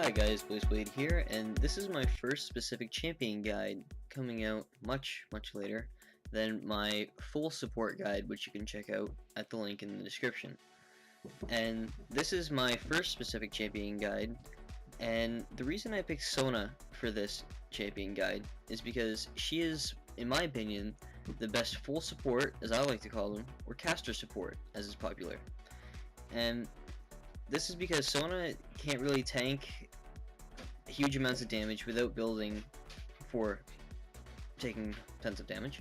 Hi guys, Blazeblade here, and this is my first specific champion guide coming out much later than my full support guide, which you can check out at the link in the description. And this is my first specific champion guide, and the reason I picked Sona for this champion guide is because she is, in my opinion, the best full support, as I like to call them, or caster support, as is popular. And this is because Sona can't really tank huge amounts of damage without building for taking tons of damage,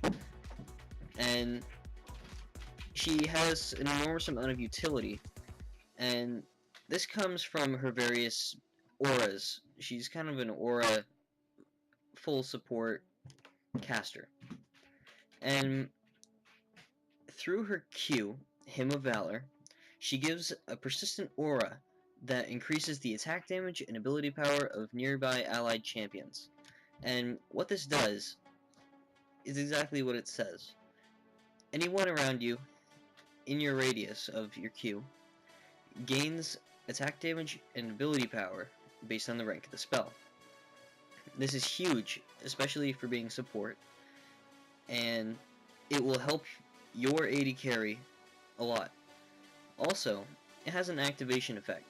and she has an enormous amount of utility, and this comes from her various auras. She's kind of an aura full support caster, and through her Q, Hymn of Valor, she gives a persistent aura that increases the attack damage and ability power of nearby allied champions. And what this does is exactly what it says. Anyone around you in your radius of your Q gains attack damage and ability power based on the rank of the spell. This is huge, especially for being support, and it will help your AD carry a lot. Also, it has an activation effect.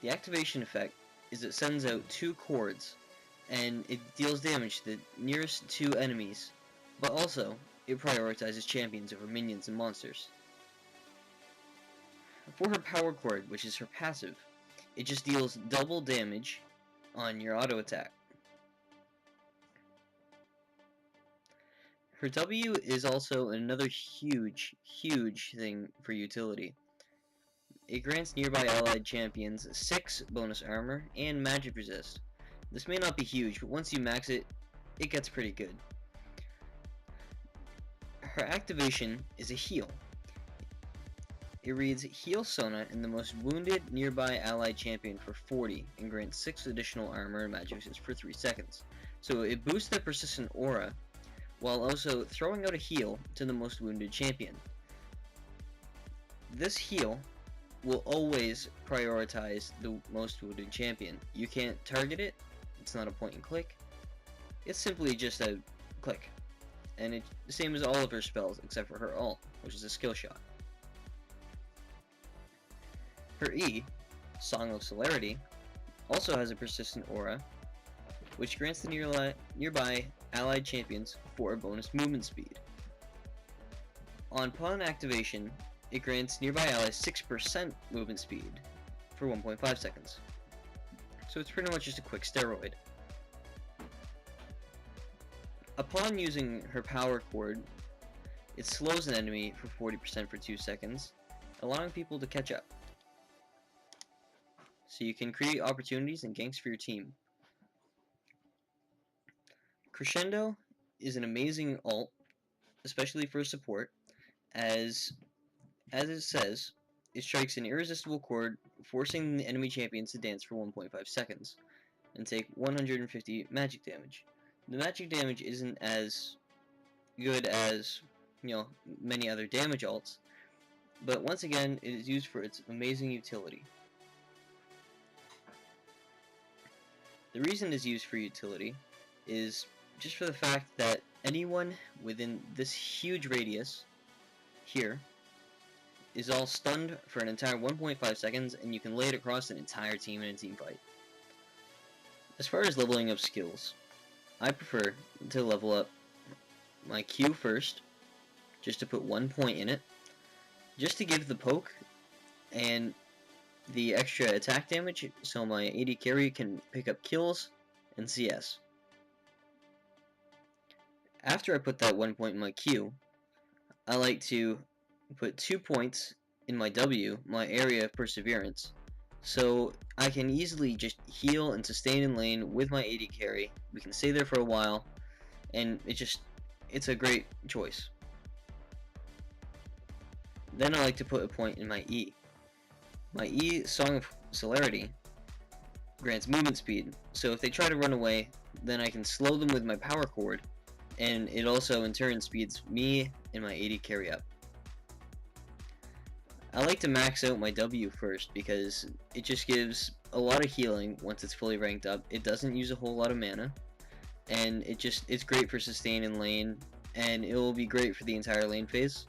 The activation effect is it sends out 2 chords, and it deals damage to the nearest 2 enemies, but also it prioritizes champions over minions and monsters. For her power chord, which is her passive, it just deals double damage on your auto attack. Her W is also another huge thing for utility. It grants nearby allied champions 6 bonus armor and magic resist. This may not be huge, but once you max it, it gets pretty good. Her activation is a heal. It reads, heal Sona and the most wounded nearby allied champion for 40 and grants 6 additional armor and magic resist for 3 seconds. So it boosts the persistent aura while also throwing out a heal to the most wounded champion. This heal will always prioritize the most wounded champion. You can't target it, it's not a point and click, it's simply just a click. And it's the same as all of her spells except for her ult, which is a skill shot. Her E, Song of Celerity, also has a persistent aura, which grants the nearby allied champions 4 bonus movement speed. On pawn activation, it grants nearby allies 6% movement speed for 1.5 seconds. So it's pretty much just a quick steroid. Upon using her power chord, it slows an enemy for 40% for 2 seconds, allowing people to catch up. So you can create opportunities and ganks for your team. Crescendo is an amazing ult, especially for support, as it says, it strikes an irresistible chord, forcing the enemy champions to dance for 1.5 seconds, and take 150 magic damage. The magic damage isn't as good as, many other damage ults, but once again, it is used for its amazing utility. The reason it is used for utility is just for the fact that anyone within this huge radius here is all stunned for an entire 1.5 seconds, and you can lay it across an entire team in a team fight. As far as leveling up skills, I prefer to level up my Q first, just to put 1 point in it, just to give the poke and the extra attack damage so my AD carry can pick up kills and CS. After I put that 1 point in my Q, I like to put 2 points in my W, my area of perseverance, so I can easily just heal and sustain in lane with my AD carry. We can stay there for a while, and it's a great choice. Then I like to put a point in my E. My E, Song of Celerity, grants movement speed, so if they try to run away, then I can slow them with my power chord, and it also in turn speeds me and my AD carry up. I like to max out my W first because it just gives a lot of healing once it's fully ranked up. It doesn't use a whole lot of mana, and it's great for sustain in lane, and it will be great for the entire lane phase.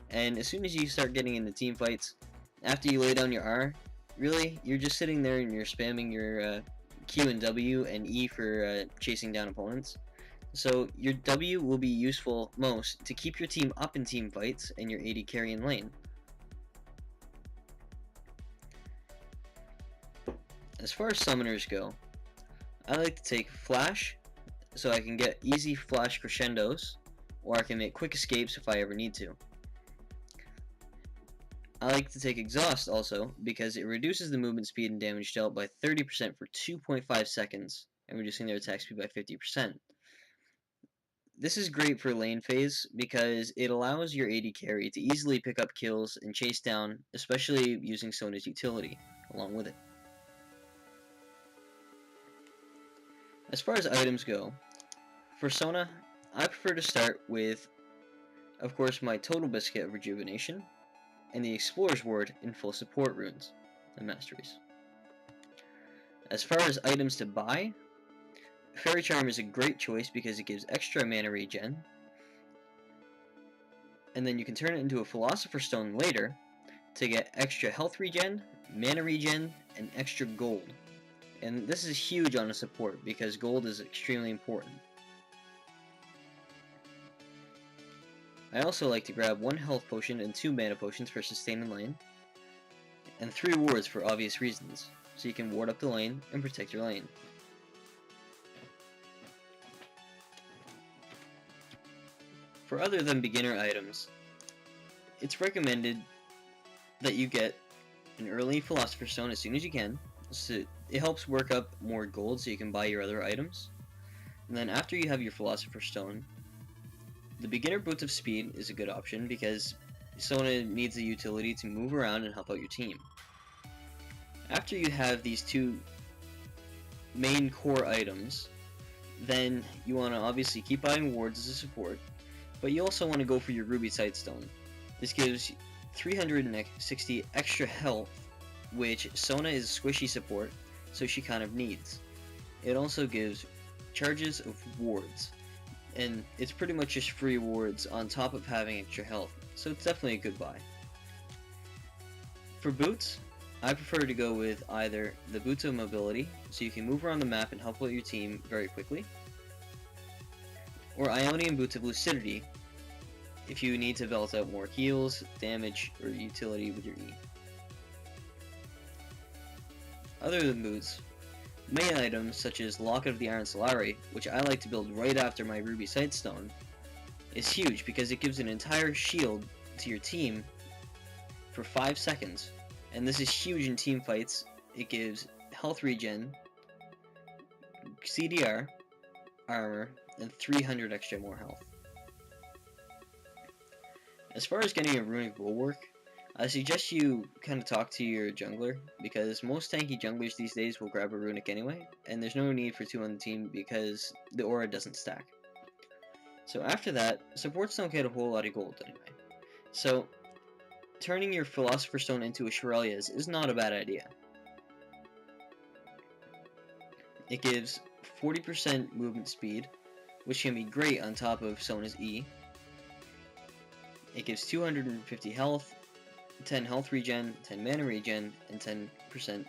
And as soon as you start getting into team fights, after you lay down your R, really, you're just sitting there and you're spamming your Q and W and E for chasing down opponents. So your W will be useful most to keep your team up in team fights and your AD carry in lane. As far as summoners go, I like to take Flash, so I can get easy flash crescendos, or I can make quick escapes if I ever need to. I like to take Exhaust also, because it reduces the movement speed and damage dealt by 30% for 2.5 seconds, and reducing their attack speed by 50%. This is great for lane phase, because it allows your AD carry to easily pick up kills and chase down, especially using Sona's utility along with it. As far as items go, for Sona, I prefer to start with, of course, my Total Biscuit of Rejuvenation, and the Explorer's Ward in full support runes and masteries. As far as items to buy, Fairy Charm is a great choice because it gives extra mana regen, and then you can turn it into a Philosopher's Stone later to get extra health regen, mana regen, and extra gold. And this is huge on a support because gold is extremely important. I also like to grab 1 health potion and 2 mana potions for sustain in lane, and 3 wards for obvious reasons, so you can ward up the lane and protect your lane. For other than beginner items, it's recommended that you get an early Philosopher's Stone as soon as you can, so it helps work up more gold so you can buy your other items. And then after you have your Philosopher's Stone, the beginner Boots of Speed is a good option because Sona needs a utility to move around and help out your team. After you have these 2 main core items, then you want to obviously keep buying wards as a support, but you also want to go for your Ruby Sightstone. This gives 360 extra health, which Sona is a squishy support, so she kind of needs. It also gives charges of wards, and it's pretty much just free wards on top of having extra health, so it's definitely a good buy. For boots, I prefer to go with either the Boots of Mobility, so you can move around the map and help out your team very quickly, or Ionian Boots of Lucidity, if you need to belt out more heals, damage, or utility with your E. Other than boots, main items such as Locket of the Iron Solari, which I like to build right after my Ruby Sightstone, is huge because it gives an entire shield to your team for 5 seconds, and this is huge in team fights. It gives health regen, CDR, armor, and 300 extra more health. As far as getting a runic bulwark, I suggest you kind of talk to your jungler, because most tanky junglers these days will grab a runic anyway, and there's no need for 2 on the team because the aura doesn't stack. So after that, supports don't get a whole lot of gold anyway. So turning your Philosopher's Stone into a Shirelia's is not a bad idea. It gives 40% movement speed, which can be great on top of Sona's E. It gives 250 health, 10 health regen, 10 mana regen, and 10%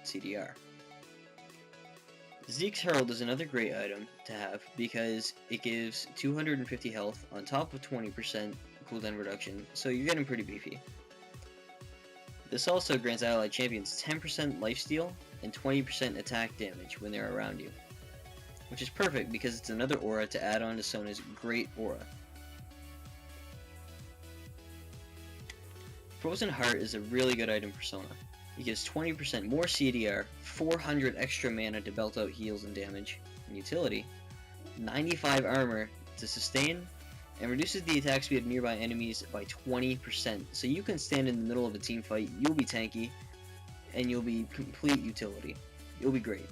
CDR. Zeke's Herald is another great item to have because it gives 250 health on top of 20% cooldown reduction, so you're getting pretty beefy. This also grants allied champions 10% lifesteal and 20% attack damage when they're around you, which is perfect because it's another aura to add on to Sona's great aura. Frozen Heart is a really good item for Sona. It gives 20% more CDR, 400 extra mana to belt out heals and damage and utility, 95 armor to sustain, and reduces the attack speed of nearby enemies by 20%. So you can stand in the middle of a team fight, you'll be tanky, and you'll be complete utility. You'll be great.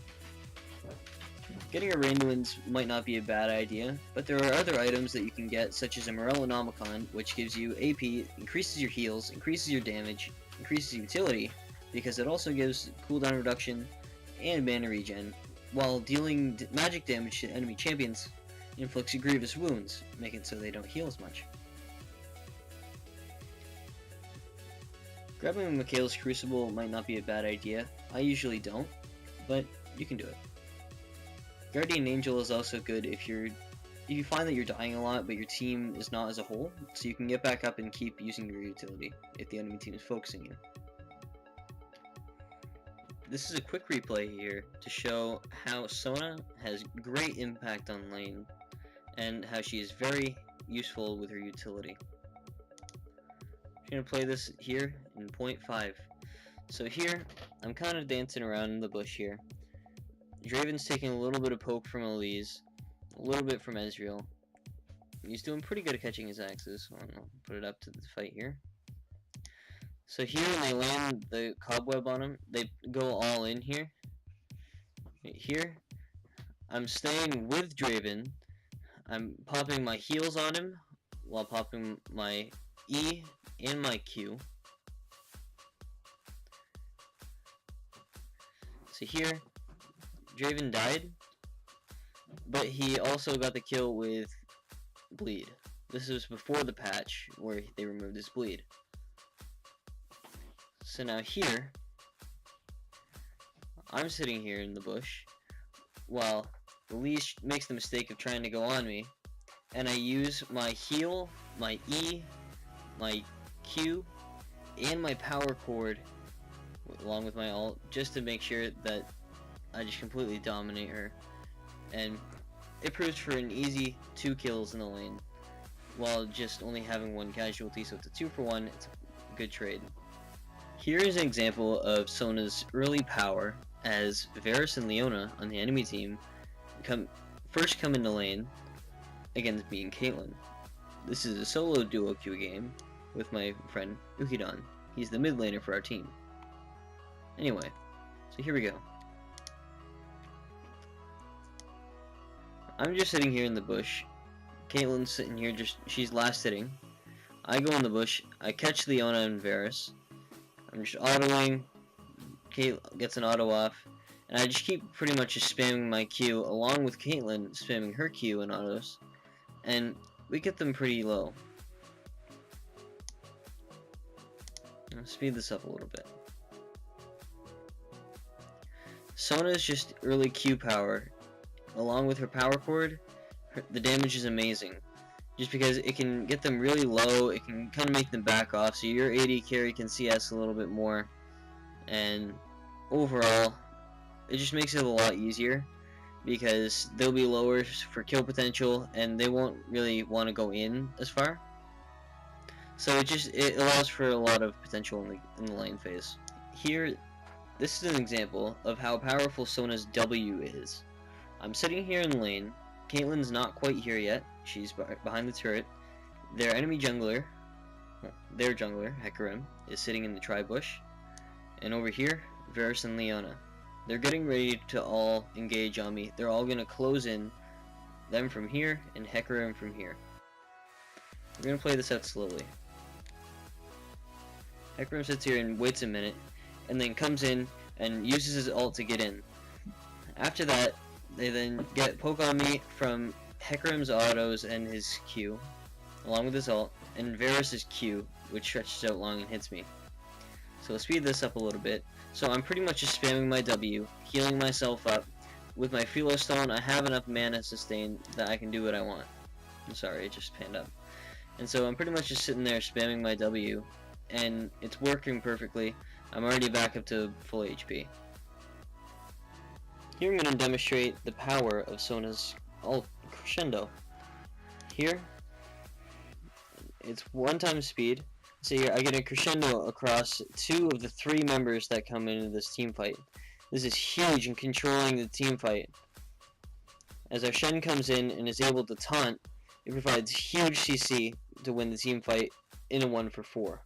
Getting a Randuin's might not be a bad idea, but there are other items that you can get, such as a Morellonomicon, which gives you AP, increases your heals, increases your damage, increases your utility, because it also gives cooldown reduction, and mana regen, while dealing magic damage to enemy champions inflicts grievous wounds, making it so they don't heal as much. Grabbing Mikhail's Crucible might not be a bad idea. I usually don't, but you can do it. Guardian Angel is also good if you find that you're dying a lot, but your team is not as a whole, so you can get back up and keep using your utility if the enemy team is focusing you. This is a quick replay here to show how Sona has great impact on lane, and how she is very useful with her utility. I'm going to play this here in 0.5. So here, I'm kind of dancing around in the bush here. Draven's taking a little bit of poke from Elise, a little bit from Ezreal. He's doing pretty good at catching his axes. I'll put it up to the fight here. So here, when they land the cobweb on him, they go all in here. Here, I'm staying with Draven. I'm popping my heals on him while popping my E and my Q. So here, Draven died, but he also got the kill with bleed. This was before the patch where they removed his bleed. So now here, I'm sitting here in the bush while Elise makes the mistake of trying to go on me, and I use my heal, my E, my Q, and my power chord along with my ult just to make sure that I just completely dominate her, and it proves for an easy 2 kills in the lane while just only having 1 casualty, so it's a 2-for-1. It's a good trade. Here is an example of Sona's early power as Varus and Leona on the enemy team first come into lane against me and Caitlyn. This is a solo duo queue game with my friend Ukidon. He's the mid laner for our team. Anyway, so here we go. I'm just sitting here in the bush. Caitlyn's sitting here, she's last hitting. I go in the bush, I catch Leona and Varus. I'm just autoing. Kate gets an auto off, and I just keep pretty much just spamming my Q along with Caitlyn spamming her Q and autos, and we get them pretty low. I'll speed this up a little bit. Sona's just early Q power, along with her power chord, the damage is amazing. Just because it can get them really low, it can kind of make them back off, so your AD carry can CS a little bit more, and overall, it just makes it a lot easier, because they'll be lower for kill potential, and they won't really want to go in as far. So it allows for a lot of potential in the lane phase. Here, this is an example of how powerful Sona's W is. I'm sitting here in lane, Caitlyn's not quite here yet, she's behind the turret. Their enemy jungler, their jungler, Hecarim, is sitting in the tri-bush. And over here, Varus and Leona. They're getting ready to all engage on me. They're all going to close in, them from here, and Hecarim from here. We're going to play this out slowly. Hecarim sits here and waits a minute, and then comes in and uses his ult to get in. After that, they then get poke on me from Hecarim's autos and his Q, along with his ult, and Varus' Q, which stretches out long and hits me. So let's speed this up a little bit. So I'm pretty much just spamming my W, healing myself up. With my Philo Stone, I have enough mana sustain that I can do what I want. I'm sorry, it just panned up. And so I'm pretty much just sitting there spamming my W, and it's working perfectly. I'm already back up to full HP. Here I'm going to demonstrate the power of Sona's ult crescendo. Here, it's 1x speed. So here I get a crescendo across 2 of the 3 members that come into this team fight. This is huge in controlling the team fight. As our Shen comes in and is able to taunt, it provides huge CC to win the team fight in a 1-for-4.